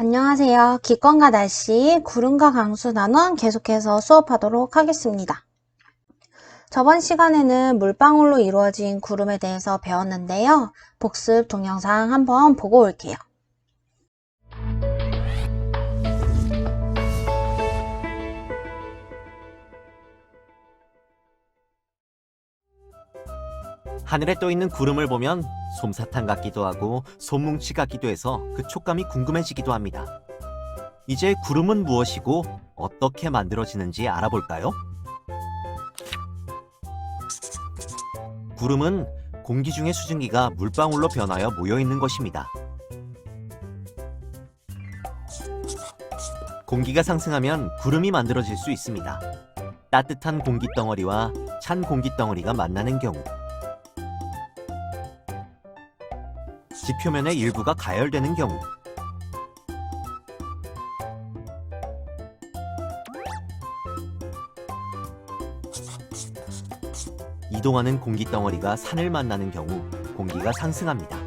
안녕하세요. 기권과 날씨, 구름과 강수 나눠 계속해서 수업하도록 하겠습니다. 저번 시간에는 물방울로 이루어진 구름에 대해서 배웠는데요. 복습 동영상 한번 보고 올게요. 하늘에 떠있는 구름을 보면 솜사탕 같기도 하고 솜뭉치 같기도 해서 그 촉감이 궁금해지기도 합니다. 이제 구름은 무엇이고 어떻게 만들어지는지 알아볼까요? 구름은 공기 중의 수증기가 물방울로 변하여 모여있는 것입니다. 공기가 상승하면 구름이 만들어질 수 있습니다. 따뜻한 공기덩어리와 찬 공기덩어리가 만나는 경우, 지표면의 일부가 가열되는 경우, 이동하는 공기덩어리가 산을 만나는 경우 공기가 상승합니다.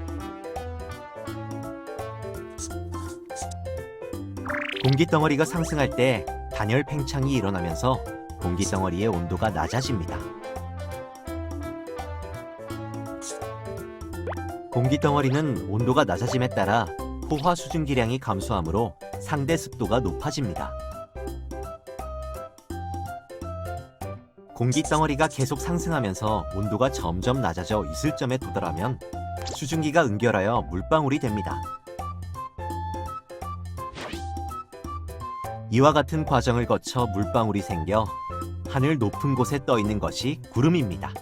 공기덩어리가 상승할 때 단열 팽창이 일어나면서 공기덩어리의 온도가 낮아집니다. 공기덩어리는 온도가 낮아짐에 따라 포화 수증기량이 감소하므로 상대 습도가 높아집니다. 공기덩어리가 계속 상승하면서 온도가 점점 낮아져 있을 점에 도달하면 수증기가 응결하여 물방울이 됩니다. 이와 같은 과정을 거쳐 물방울이 생겨 하늘 높은 곳에 떠 있는 것이 구름입니다.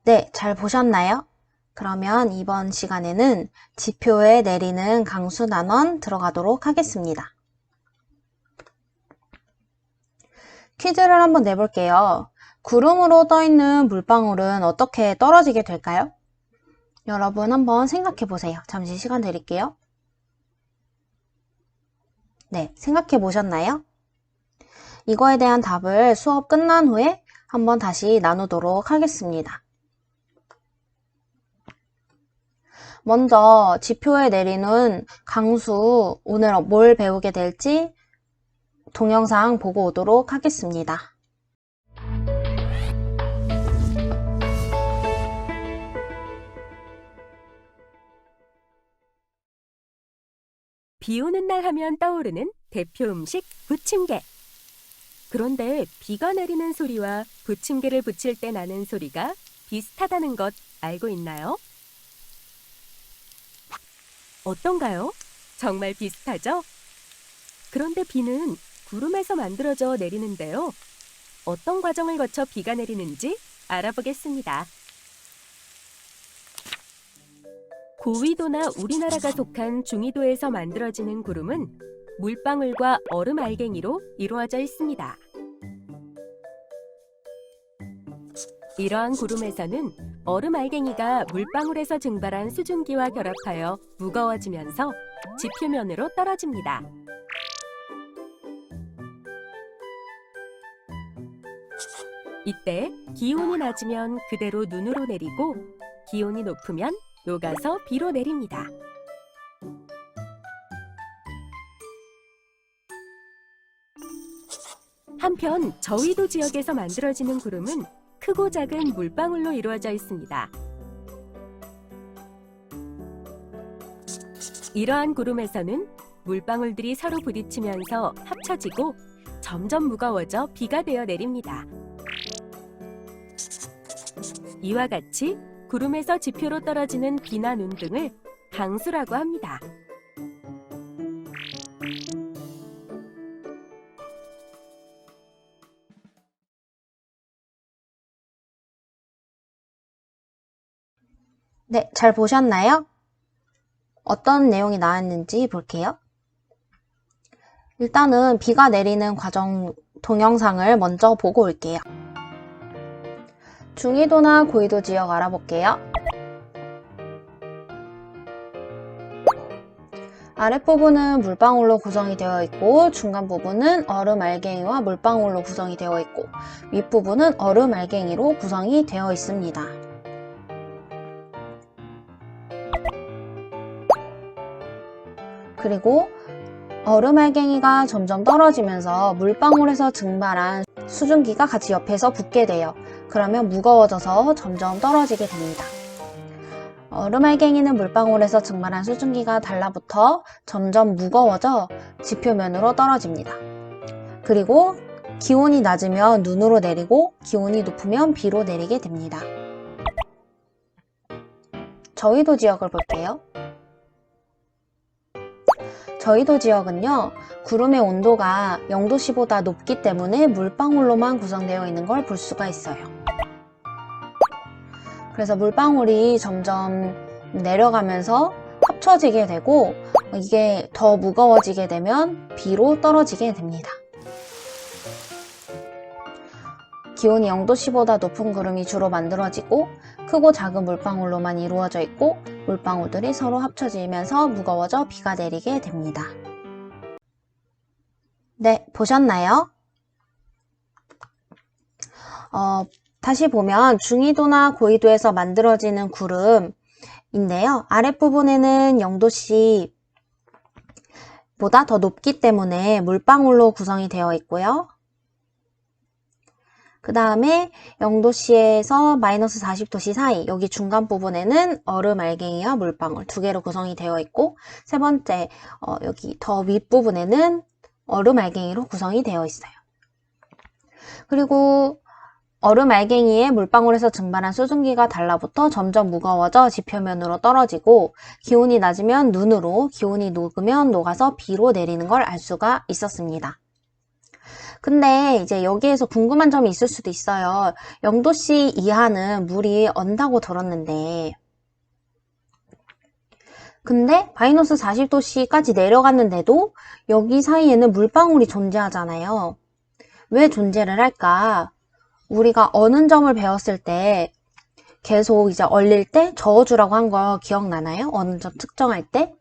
네, 잘 보셨나요? 그러면 이번 시간에는 지표에 내리는 강수 난원 들어가도록 하겠습니다. 퀴즈를 한번 내볼게요. 구름으로 떠있는 물방울은 어떻게 떨어지게 될까요? 여러분 한번 생각해 보세요. 잠시 시간 드릴게요. 네, 생각해 보셨나요? 이거에 대한 답을 수업 끝난 후에 한번 다시 나누도록 하겠습니다. 먼저 지표에 내리는 강수, 오늘 뭘 배우게 될지 동영상 보고 오도록 하겠습니다. 비 오는 날 하면 떠오르는 대표 음식 부침개. 그런데 비가 내리는 소리와 부침개를 부칠 때 나는 소리가 비슷하다는 것 알고 있나요? 어떤가요? 정말 비슷하죠? 그런데 비는 구름에서 만들어져 내리는데요. 어떤 과정을 거쳐 비가 내리는지 알아보겠습니다. 고위도나 우리나라가 속한 중위도에서 만들어지는 구름은 물방울과 얼음 알갱이로 이루어져 있습니다. 이러한 구름에서는 얼음 알갱이가 물방울에서 증발한 수증기와 결합하여 무거워지면서 지표면으로 떨어집니다. 이때 기온이 낮으면 그대로 눈으로 내리고 기온이 높으면 녹아서 비로 내립니다. 한편 저위도 지역에서 만들어지는 구름은 크고 작은 물방울로 이루어져 있습니다. 이러한 구름에서는 물방울들이 서로 부딪히면서 합쳐지고 점점 무거워져 비가 되어 내립니다. 이와 같이 구름에서 지표로 떨어지는 비나 눈 등을 강수라고 합니다. 네, 잘 보셨나요? 어떤 내용이 나왔는지 볼게요. 일단은 비가 내리는 과정 동영상을 먼저 보고 올게요. 중위도나 고위도 지역 알아볼게요. 아랫부분은 물방울로 구성이 되어 있고 중간 부분은 얼음 알갱이와 물방울로 구성이 되어 있고 윗부분은 얼음 알갱이로 구성이 되어 있습니다. 그리고 얼음 알갱이가 점점 떨어지면서 물방울에서 증발한 수증기가 같이 옆에서 붙게 돼요. 그러면 무거워져서 점점 떨어지게 됩니다. 얼음 알갱이는 물방울에서 증발한 수증기가 달라붙어 점점 무거워져 지표면으로 떨어집니다. 그리고 기온이 낮으면 눈으로 내리고 기온이 높으면 비로 내리게 됩니다. 저희도 지역을 볼게요. 저희도 지역은요, 구름의 온도가 0도씨보다 높기 때문에 물방울로만 구성되어 있는 걸 볼 수가 있어요. 그래서 물방울이 점점 내려가면서 합쳐지게 되고 이게 더 무거워지게 되면 비로 떨어지게 됩니다. 기온이 0도씨보다 높은 구름이 주로 만들어지고 크고 작은 물방울로만 이루어져 있고 물방울들이 서로 합쳐지면서 무거워져 비가 내리게 됩니다. 네, 보셨나요? 다시 보면 중위도나 고위도에서 만들어지는 구름인데요. 아랫부분에는 0도씨보다 더 높기 때문에 물방울로 구성이 되어 있고요. 그 다음에 0도씨에서 마이너스 40도씨 사이, 여기 중간 부분에는 얼음 알갱이와 물방울 두 개로 구성이 되어 있고, 세 번째, 여기 더 윗부분에는 얼음 알갱이로 구성이 되어 있어요. 그리고 얼음 알갱이에 물방울에서 증발한 수증기가 달라붙어 점점 무거워져 지표면으로 떨어지고, 기온이 낮으면 눈으로, 기온이 녹으면 녹아서 비로 내리는 걸 알 수가 있었습니다. 근데 이제 여기에서 궁금한 점이 있을 수도 있어요. 0도씨 이하는 물이 언다고 들었는데 근데 마이너스 40도씨까지 내려갔는데도 여기 사이에는 물방울이 존재하잖아요. 왜 존재를 할까? 우리가 어는 점을 배웠을 때 계속 이제 얼릴 때 저어주라고 한 거 기억나나요? 어는 점 측정할 때?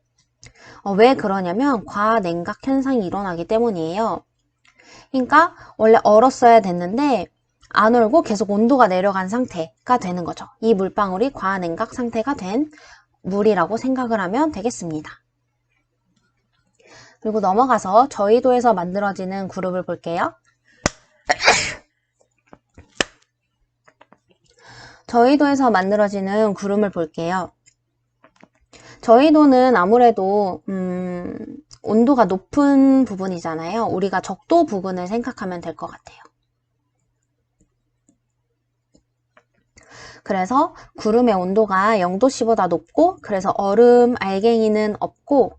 왜 그러냐면 과냉각 현상이 일어나기 때문이에요. 그러니까 원래 얼었어야 됐는데 안 얼고 계속 온도가 내려간 상태가 되는 거죠. 이 물방울이 과냉각 상태가 된 물이라고 생각을 하면 되겠습니다. 그리고 넘어가서 저희도에서 만들어지는 구름을 볼게요. 저희도에서 만들어지는 구름을 볼게요. 저희도는 아무래도 온도가 높은 부분이잖아요. 우리가 적도 부근을 생각하면 될 것 같아요. 그래서 구름의 온도가 0도씨보다 높고 그래서 얼음 알갱이는 없고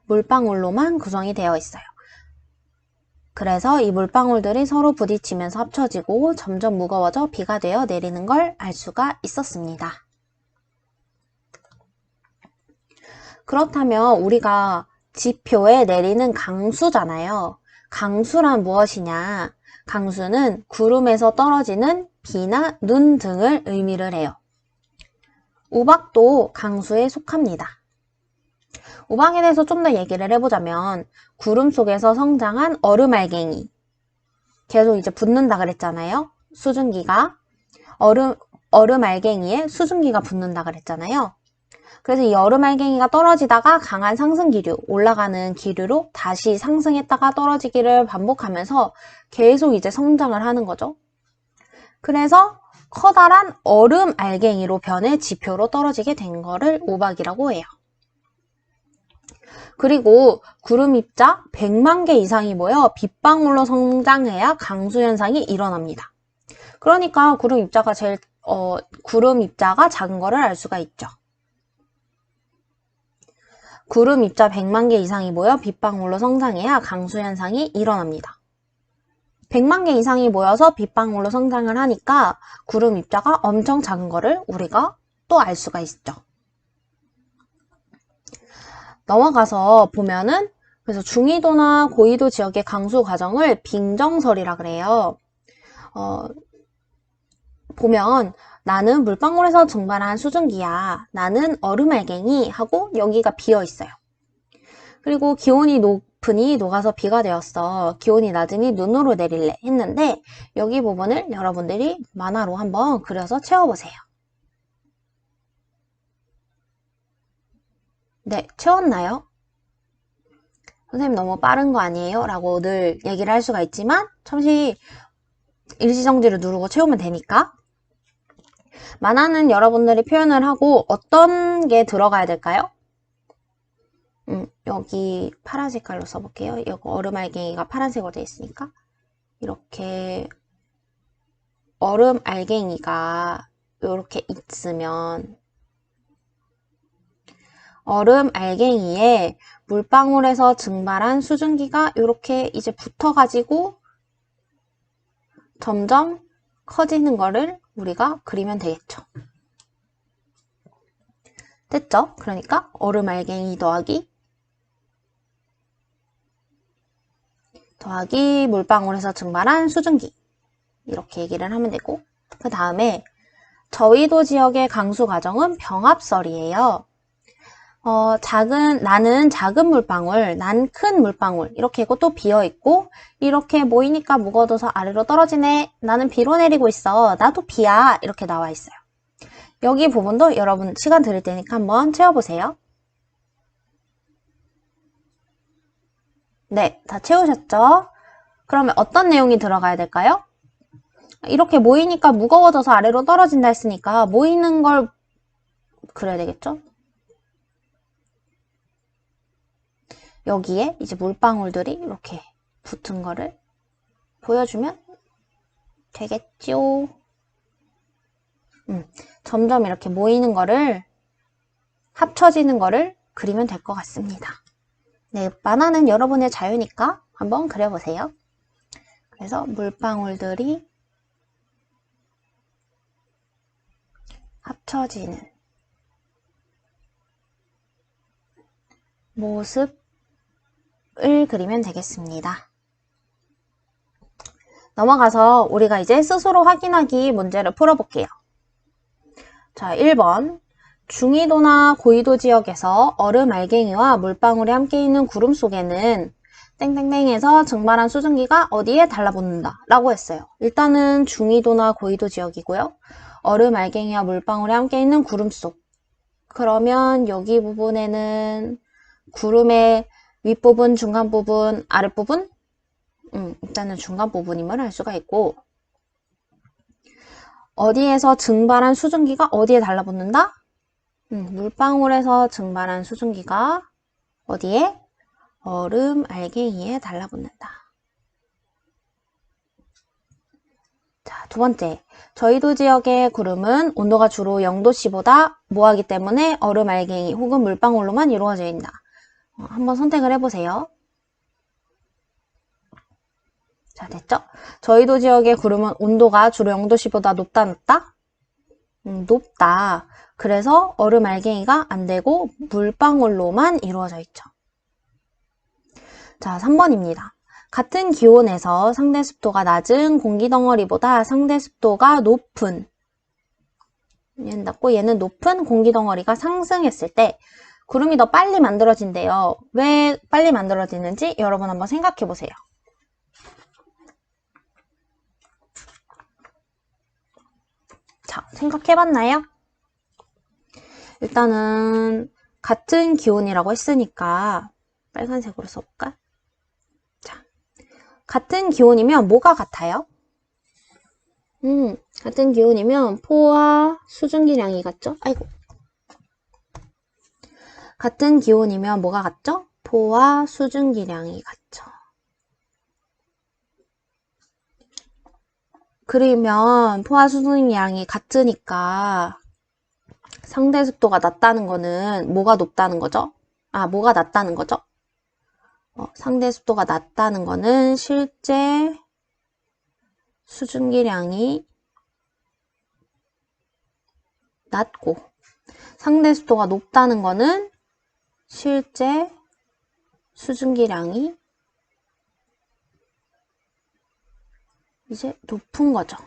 물방울로만 구성이 되어 있어요. 그래서 이 물방울들이 서로 부딪히면서 합쳐지고 점점 무거워져 비가 되어 내리는 걸 알 수가 있었습니다. 그렇다면 우리가 지표에 내리는 강수잖아요. 강수란 무엇이냐? 강수는 구름에서 떨어지는 비나 눈 등을 의미를 해요. 우박도 강수에 속합니다. 우박에 대해서 좀 더 얘기를 해보자면 구름 속에서 성장한 얼음 알갱이 계속 이제 붙는다 그랬잖아요. 수증기가 얼음 알갱이에 수증기가 붙는다 그랬잖아요. 그래서 이 얼음 알갱이가 떨어지다가 강한 상승 기류, 올라가는 기류로 다시 상승했다가 떨어지기를 반복하면서 계속 이제 성장을 하는 거죠. 그래서 커다란 얼음 알갱이로 변해 지표로 떨어지게 된 거를 우박이라고 해요. 그리고 구름 입자 100만 개 이상이 모여 빗방울로 성장해야 강수 현상이 일어납니다. 그러니까 구름 입자가 작은 거를 알 수가 있죠. 구름 입자 100만 개 이상이 모여 빗방울로 성장해야 강수 현상이 일어납니다. 100만 개 이상이 모여서 빗방울로 성장을 하니까 구름 입자가 엄청 작은 거를 우리가 또 알 수가 있죠. 넘어가서 보면은 그래서 중위도나 고위도 지역의 강수 과정을 빙정설이라 그래요. 보면 나는 물방울에서 증발한 수증기야. 나는 얼음알갱이 하고 여기가 비어 있어요. 그리고 기온이 높으니 녹아서 비가 되었어. 기온이 낮으니 눈으로 내릴래 했는데 여기 부분을 여러분들이 만화로 한번 그려서 채워보세요. 네, 채웠나요? 선생님 너무 빠른 거 아니에요? 라고 늘 얘기를 할 수가 있지만 잠시 일시정지를 누르고 채우면 되니까. 만화는 여러분들이 표현을 하고 어떤 게 들어가야 될까요? 여기 파란 색깔로 써볼게요. 여기 얼음알갱이가 파란색으로 되어 있으니까 이렇게 얼음알갱이가 이렇게 있으면 얼음알갱이에 물방울에서 증발한 수증기가 이렇게 이제 붙어가지고 점점 커지는 거를 우리가 그리면 되겠죠. 됐죠? 그러니까 얼음알갱이 더하기 물방울에서 증발한 수증기 이렇게 얘기를 하면 되고 그 다음에 저위도 지역의 강수 과정은 병합설이에요. 나는 작은 물방울, 난 큰 물방울 이렇게 있고 또 비어있고 이렇게 모이니까 무거워져서 아래로 떨어지네. 나는 비로 내리고 있어. 나도 비야. 이렇게 나와 있어요. 여기 부분도 여러분 시간 드릴 테니까 한번 채워보세요. 네, 다 채우셨죠? 그러면 어떤 내용이 들어가야 될까요? 이렇게 모이니까 무거워져서 아래로 떨어진다 했으니까 모이는 걸 그려야 되겠죠? 여기에 이제 물방울들이 이렇게 붙은 거를 보여주면 되겠죠? 점점 이렇게 모이는 거를 합쳐지는 거를 그리면 될 것 같습니다. 네, 만화는 여러분의 자유니까 한번 그려보세요. 그래서 물방울들이 합쳐지는 모습을 그리면 되겠습니다. 넘어가서 우리가 이제 스스로 확인하기 문제를 풀어볼게요. 자, 1번. 중위도나 고위도 지역에서 얼음알갱이와 물방울이 함께 있는 구름 속에는 땡땡땡에서 증발한 수증기가 어디에 달라붙는다 라고 했어요. 일단은 중위도나 고위도 지역이고요. 얼음알갱이와 물방울이 함께 있는 구름 속. 그러면 여기 부분에는 구름의 윗부분, 중간부분, 아랫부분? 일단은 중간부분임을 알 수가 있고 어디에서 증발한 수증기가 어디에 달라붙는다? 물방울에서 증발한 수증기가 어디에? 얼음알갱이에 달라붙는다. 자, 두 번째. 저위도 지역의 구름은 온도가 주로 0도씨보다 뭐하기 때문에 얼음알갱이 혹은 물방울로만 이루어져 있다. 한번 선택을 해보세요. 자, 됐죠? 저위도 지역의 구름은 온도가 주로 0도씨보다 높다, 낮다? 높다. 그래서 얼음알갱이가 안 되고 물방울로만 이루어져 있죠. 자, 3번입니다. 같은 기온에서 상대 습도가 낮은 공기덩어리보다 상대 습도가 높은 얘는 낮고 얘는 높은 공기덩어리가 상승했을 때 구름이 더 빨리 만들어진대요. 왜 빨리 만들어지는지 여러분 한번 생각해 보세요. 자, 생각해 봤나요? 일단은 같은 기온이라고 했으니까 빨간색으로 써볼까? 자, 같은 기온이면 뭐가 같아요? 같은 기온이면 포와 수증기량이 같죠? 아이고. 같은 기온이면 뭐가 같죠? 포와 수증기량이 같죠. 그러면 포와 수증기량이 같으니까 상대 습도가 낮다는 거는 뭐가 높다는 거죠? 뭐가 낮다는 거죠? 상대 습도가 낮다는 거는 실제 수증기량이 낮고 상대 습도가 높다는 거는 실제 수증기량이 이제 높은 거죠.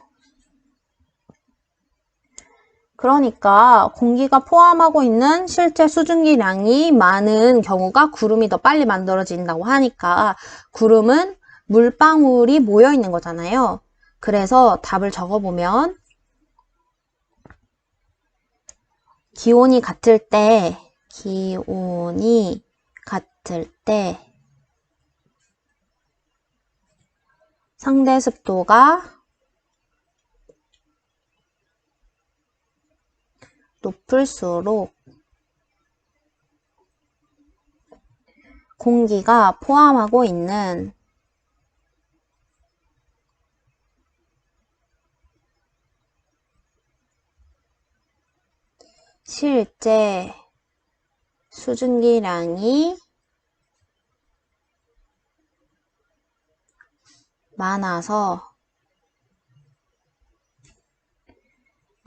그러니까 공기가 포함하고 있는 실제 수증기량이 많은 경우가 구름이 더 빨리 만들어진다고 하니까 구름은 물방울이 모여 있는 거잖아요. 그래서 답을 적어보면 기온이 같을 때 상대 습도가 높을수록 공기가 포함하고 있는 실제 수증기량이 많아서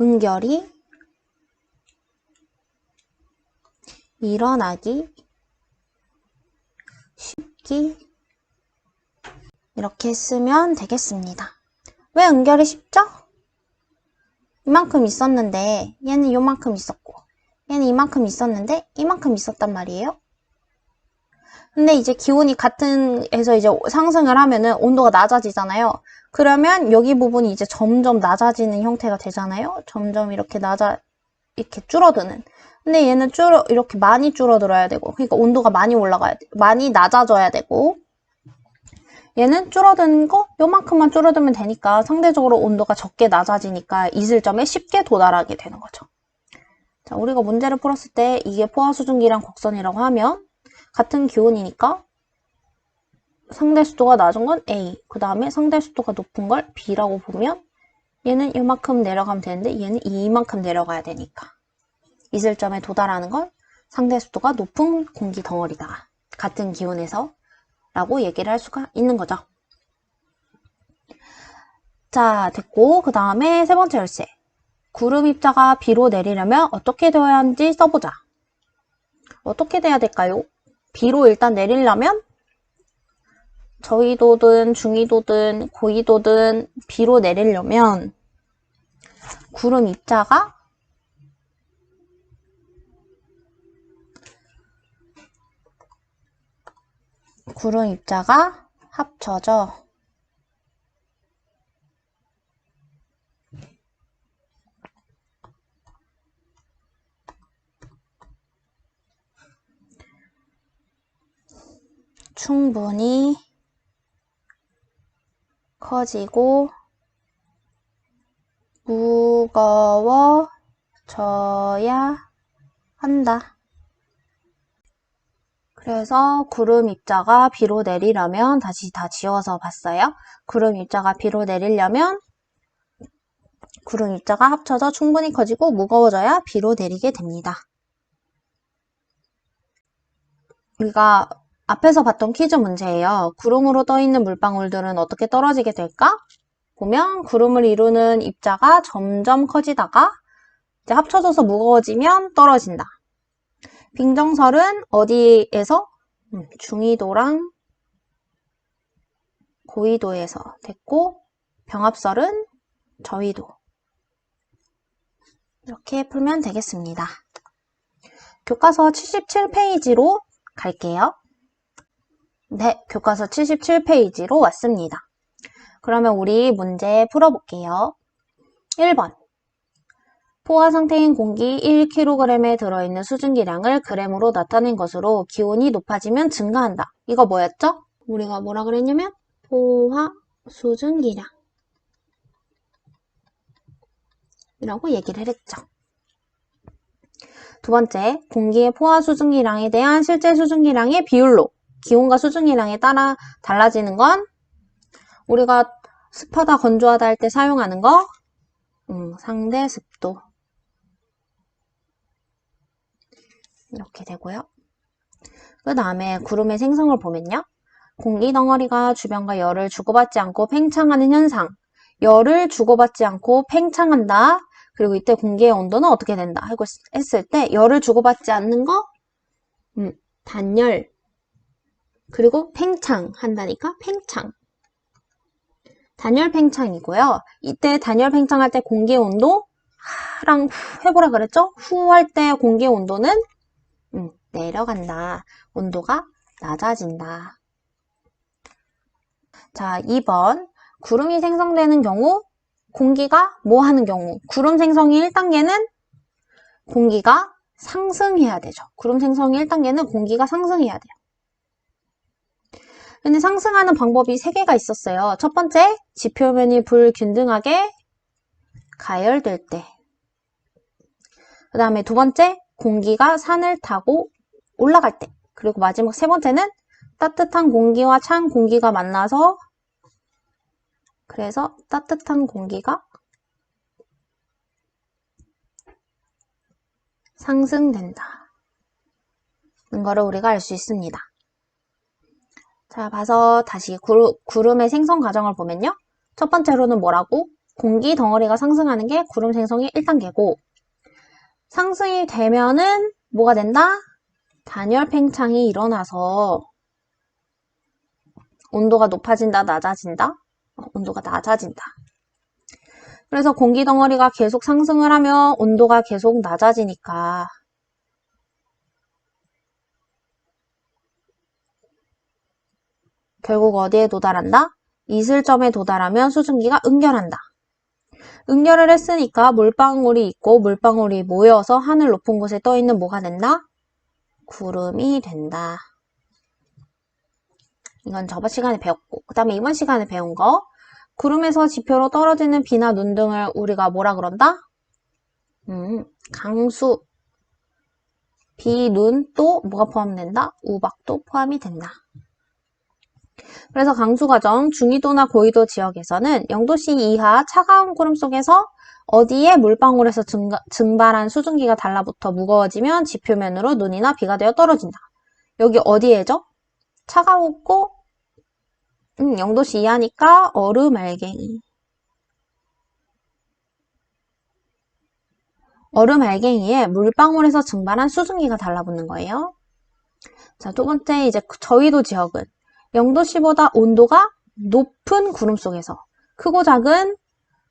응결이 일어나기 쉽기 이렇게 쓰면 되겠습니다. 왜 응결이 쉽죠? 이만큼 있었는데 얘는 요만큼 있었고 얘는 이만큼 있었는데 이만큼 있었단 말이에요. 근데 이제 기온이 같은 에서 이제 상승을 하면은 온도가 낮아지잖아요. 그러면 여기 부분이 이제 점점 낮아지는 형태가 되잖아요. 점점 이렇게 이렇게 줄어드는. 근데 얘는 이렇게 많이 줄어들어야 되고, 그러니까 온도가 많이 올라가야 돼. 많이 낮아져야 되고, 얘는 줄어드는 거 요만큼만 줄어들면 되니까 상대적으로 온도가 적게 낮아지니까 이슬점에 쉽게 도달하게 되는 거죠. 자, 우리가 문제를 풀었을 때 이게 포화수증기량 곡선이라고 하면 같은 기온이니까 상대 습도가 낮은 건 A, 그 다음에 상대 습도가 높은 걸 B라고 보면 얘는 이만큼 내려가면 되는데 얘는 이만큼 내려가야 되니까 이슬점에 도달하는 건 상대 습도가 높은 공기 덩어리다. 같은 기온에서 라고 얘기를 할 수가 있는 거죠. 자, 됐고 그 다음에 세 번째 열쇠. 구름 입자가 비로 내리려면 어떻게 되어야 하는지 써보자. 어떻게 돼야 될까요? 비로 일단 내리려면 저위도든 중위도든 고위도든 비로 내리려면 구름 입자가 합쳐져 충분히 커지고 무거워져야 한다. 그래서 구름 입자가 비로 내리려면 다시 다 지워서 봤어요. 구름 입자가 비로 내리려면 구름 입자가 합쳐져 충분히 커지고 무거워져야 비로 내리게 됩니다. 우리가 앞에서 봤던 퀴즈 문제예요. 구름으로 떠있는 물방울들은 어떻게 떨어지게 될까? 보면 구름을 이루는 입자가 점점 커지다가 이제 합쳐져서 무거워지면 떨어진다. 빙정설은 어디에서? 중위도랑 고위도에서 됐고 병합설은 저위도. 이렇게 풀면 되겠습니다. 교과서 77페이지로 갈게요. 네, 교과서 77페이지로 왔습니다. 그러면 우리 문제 풀어볼게요. 1번. 포화 상태인 공기 1kg에 들어있는 수증기량을 그램으로 나타낸 것으로 기온이 높아지면 증가한다. 이거 뭐였죠? 우리가 뭐라 그랬냐면 포화 수증기량 이라고 얘기를 했죠. 두 번째, 공기의 포화 수증기량에 대한 실제 수증기량의 비율로 기온과 수증기량에 따라 달라지는 건 우리가 습하다 건조하다 할 때 사용하는 거 상대 습도 이렇게 되고요. 그 다음에 구름의 생성을 보면요. 공기 덩어리가 주변과 열을 주고받지 않고 팽창하는 현상. 열을 주고받지 않고 팽창한다. 그리고 이때 공기의 온도는 어떻게 된다 하고 했을 때 열을 주고받지 않는 거 단열 그리고 팽창한다니까 팽창. 단열 팽창이고요. 이때 단열 팽창할 때 공기의 온도 하랑 후 해보라 그랬죠? 후 할 때 공기의 온도는 내려간다. 온도가 낮아진다. 자, 2번. 구름이 생성되는 경우 공기가 뭐 하는 경우? 구름 생성이 1단계는 공기가 상승해야 되죠. 구름 생성이 1단계는 공기가 상승해야 돼요. 근데 상승하는 방법이 3개가 있었어요. 첫 번째, 지표면이 불균등하게 가열될 때. 그 다음에 두 번째, 공기가 산을 타고 올라갈 때. 그리고 마지막 세 번째는 따뜻한 공기와 찬 공기가 만나서 그래서 따뜻한 공기가 상승된다. 는 거를 우리가 알 수 있습니다. 자, 봐서 다시 구름의 생성 과정을 보면요. 첫 번째로는 뭐라고? 공기 덩어리가 상승하는 게 구름 생성이 1단계고 상승이 되면은 뭐가 된다? 단열 팽창이 일어나서 온도가 높아진다, 낮아진다? 온도가 낮아진다. 그래서 공기 덩어리가 계속 상승을 하면 온도가 계속 낮아지니까 결국 어디에 도달한다? 이슬점에 도달하면 수증기가 응결한다. 응결을 했으니까 물방울이 있고 물방울이 모여서 하늘 높은 곳에 떠 있는 뭐가 된다? 구름이 된다. 이건 저번 시간에 배웠고 그 다음에 이번 시간에 배운 거 구름에서 지표로 떨어지는 비나 눈 등을 우리가 뭐라 그런다? 강수, 비, 눈, 또 뭐가 포함된다? 우박도 포함이 된다. 그래서 강수 과정 중위도나 고위도 지역에서는 0도씨 이하 차가운 구름 속에서 어디에 물방울에서 증발한 수증기가 달라붙어 무거워지면 지표면으로 눈이나 비가 되어 떨어진다. 여기 어디에죠? 차가웠고 0도씨 이하니까 얼음 알갱이. 얼음 알갱이에 물방울에서 증발한 수증기가 달라붙는 거예요. 자, 두 번째 이제 저위도 지역은 0도씨보다 온도가 높은 구름 속에서 크고 작은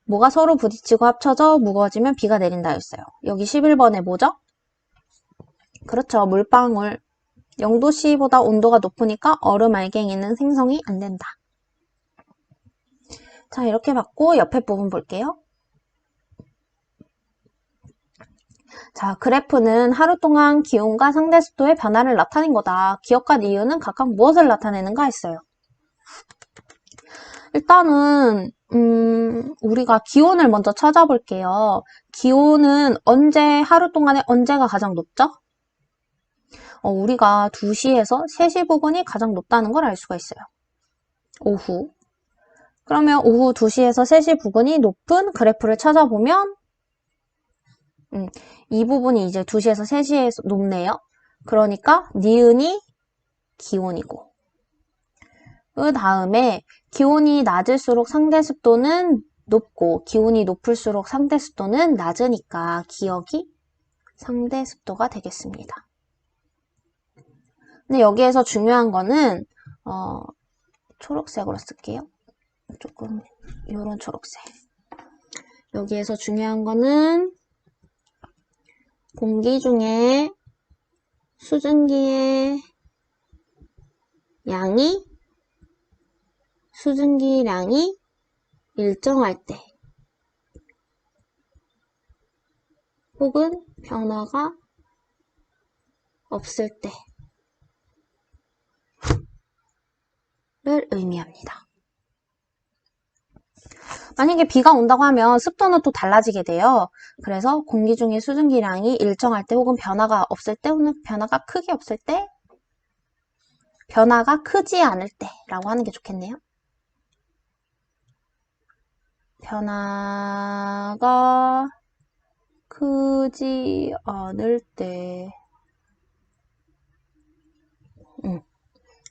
뭐가 서로 부딪히고 합쳐져 무거워지면 비가 내린다 였어요. 여기 11번에 뭐죠? 그렇죠. 물방울. 0도씨보다 온도가 높으니까 얼음 알갱이는 생성이 안 된다. 자, 이렇게 봤고 옆에 부분 볼게요. 자, 그래프는 하루 동안 기온과 상대 습도의 변화를 나타낸 거다. 기억과 이유는 각각 무엇을 나타내는가 했어요. 일단은 우리가 기온을 먼저 찾아볼게요. 기온은 하루 동안에 언제가 가장 높죠? 우리가 2시에서 3시 부근이 가장 높다는 걸 알 수가 있어요. 오후. 그러면 오후 2시에서 3시 부근이 높은 그래프를 찾아보면 이 부분이 이제 2시에서 3시에 높네요. 그러니까 니은이 기온이고 그 다음에 기온이 낮을수록 상대 습도는 높고 기온이 높을수록 상대 습도는 낮으니까 기억이 상대 습도가 되겠습니다. 근데 여기에서 중요한 거는 초록색으로 쓸게요. 조금 요런 초록색. 여기에서 중요한 거는 공기 중에 수증기의 수증기량이 일정할 때 혹은 변화가 없을 때를 의미합니다. 만약에 비가 온다고 하면 습도는 또 달라지게 돼요. 그래서 공기 중에 수증기량이 일정할 때 혹은 변화가 없을 때 혹은 변화가 크게 없을 때 변화가 크지 않을 때 라고 하는 게 좋겠네요. 변화가 크지 않을 때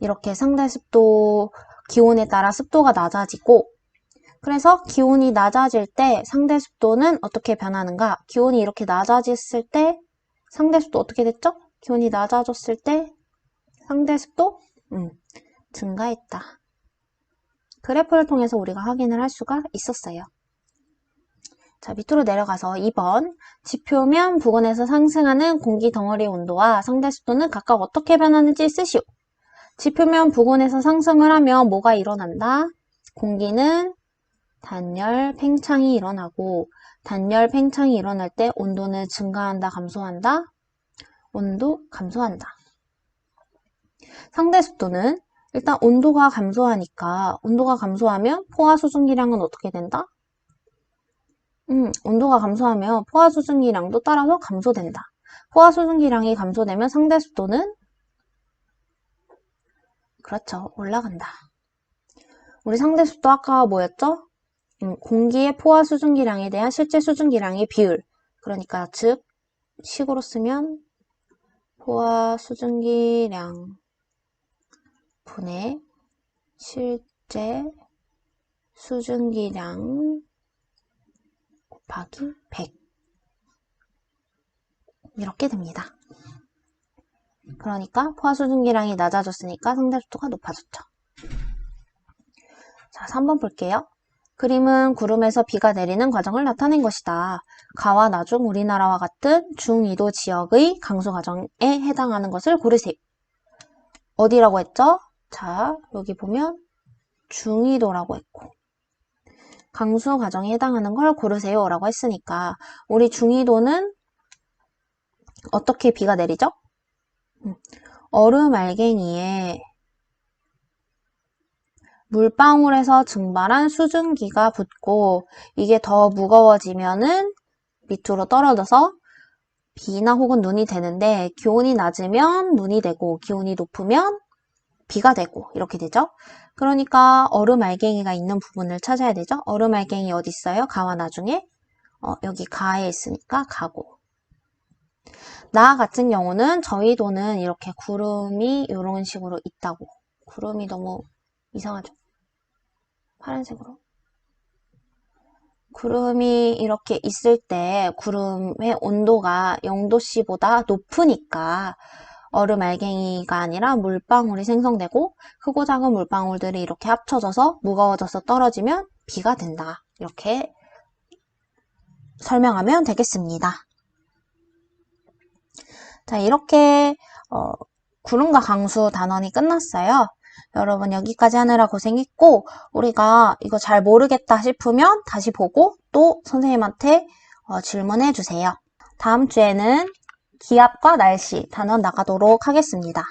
이렇게 상대 습도 기온에 따라 습도가 낮아지고 그래서 기온이 낮아질 때 상대 습도는 어떻게 변하는가? 기온이 이렇게 낮아졌을 때 상대 습도 어떻게 됐죠? 기온이 낮아졌을 때 상대 습도 증가했다. 그래프를 통해서 우리가 확인을 할 수가 있었어요. 자, 밑으로 내려가서 2번. 지표면 부근에서 상승하는 공기 덩어리 온도와 상대 습도는 각각 어떻게 변하는지 쓰시오. 지표면 부근에서 상승을 하면 뭐가 일어난다? 공기는 단열, 팽창이 일어나고, 단열, 팽창이 일어날 때 온도는 증가한다, 감소한다? 온도 감소한다. 상대 습도는 일단 온도가 감소하니까 온도가 감소하면 포화 수증기량은 어떻게 된다? 온도가 감소하면 포화 수증기량도 따라서 감소된다. 포화 수증기량이 감소되면 상대 습도는 그렇죠. 올라간다. 우리 상대 습도 아까 뭐였죠? 공기의 포화 수증기량에 대한 실제 수증기량의 비율. 그러니까 즉 식으로 쓰면 포화 수증기량 분의 실제 수증기량 곱하기 100 이렇게 됩니다. 그러니까 포화 수증기량이 낮아졌으니까 상대 습도가 높아졌죠. 자, 3번 볼게요. 그림은 구름에서 비가 내리는 과정을 나타낸 것이다. 가와 나 중 우리나라와 같은 중위도 지역의 강수 과정에 해당하는 것을 고르세요. 어디라고 했죠? 자, 여기 보면 중위도라고 했고 강수 과정에 해당하는 걸 고르세요 라고 했으니까 우리 중위도는 어떻게 비가 내리죠? 얼음 알갱이에 물방울에서 증발한 수증기가 붙고 이게 더 무거워지면은 밑으로 떨어져서 비나 혹은 눈이 되는데 기온이 낮으면 눈이 되고 기온이 높으면 비가 되고 이렇게 되죠. 그러니까 얼음 알갱이가 있는 부분을 찾아야 되죠. 얼음 알갱이 어디 있어요? 가와 나 중에 여기 가에 있으니까 가고 나 같은 경우는 저희도는 이렇게 구름이 이런 식으로 있다고. 구름이 너무 이상하죠? 파란색으로. 구름이 이렇게 있을 때 구름의 온도가 0도씨보다 높으니까 얼음 알갱이가 아니라 물방울이 생성되고 크고 작은 물방울들이 이렇게 합쳐져서 무거워져서 떨어지면 비가 된다. 이렇게 설명하면 되겠습니다. 자, 이렇게 구름과 강수 단원이 끝났어요. 여러분 여기까지 하느라 고생했고 우리가 이거 잘 모르겠다 싶으면 다시 보고 또 선생님한테 질문해 주세요. 다음 주에는 기압과 날씨 단원 나가도록 하겠습니다.